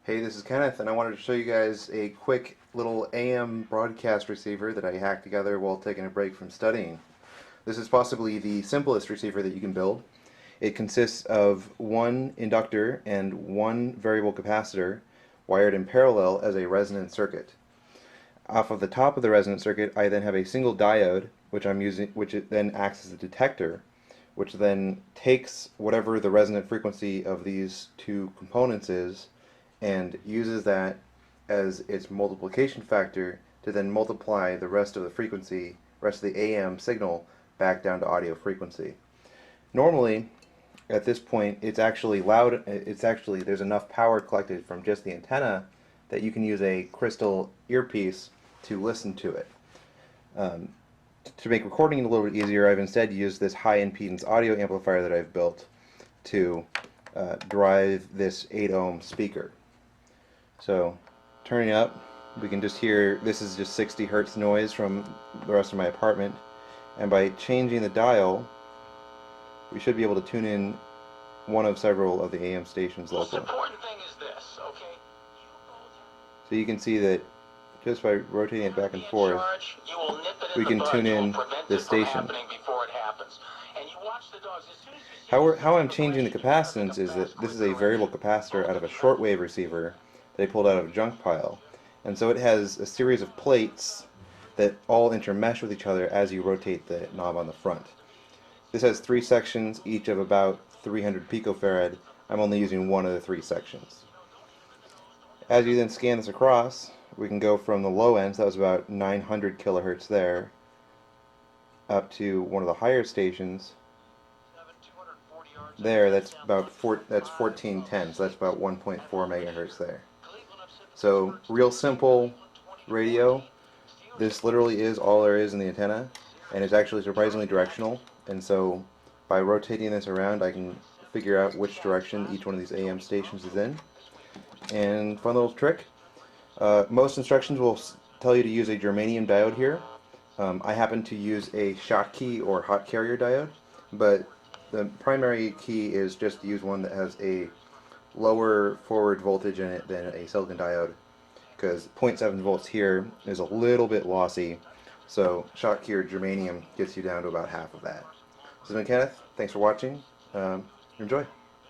Hey, this is Kenneth, and I wanted to show you guys a quick little AM broadcast receiver that I hacked together while taking a break from studying. This is possibly the simplest receiver that you can build. It consists of one inductor and one variable capacitor wired in parallel as a resonant circuit. Off of the top of the resonant circuit, I then have a single diode, which I'm using, which it then acts as a detector, which then takes whatever the resonant frequency of these two components is and uses that as its multiplication factor to then multiply the rest of the frequency, rest of the AM signal back down to audio frequency. Normally, at this point, it's actually loud. There's enough power collected from just the antenna that you can use a crystal earpiece to listen to it. To make recording a little bit easier, I've instead used this high impedance audio amplifier that I've built to drive this 8 ohm speaker. So turning up, we can just hear, this is just 60 hertz noise from the rest of my apartment, and by changing the dial we should be able to tune in one of several of the AM stations locally. The most important thing is this, okay? So you can see that just by rotating it back and forth, we can tune in this station. How I'm changing the capacitance is that this is a variable capacitor out of a shortwave receiver that I pulled out of a junk pile. And so it has a series of plates that all intermesh with each other as you rotate the knob on the front. This has 3 sections, each of about 300 picofarad. I'm only using one of the 3 sections. As you then scan this across, we can go from the low end, so that was about 900 kilohertz there, up to one of the higher stations. There, that's 1410, so that's about 1.4 megahertz there. So, real simple radio. This literally is all there is in the antenna, and it's actually surprisingly directional. And so, by rotating this around, I can figure out which direction each one of these AM stations is in. And fun little trick. Most instructions will tell you to use a germanium diode here. I happen to use a Schottky or hot carrier diode, but the primary key is just to use one that has a lower forward voltage in it than a silicon diode, because 0.7 volts here is a little bit lossy, so Schottky or germanium gets you down to about half of that. This has been Kenneth. Thanks for watching. Enjoy.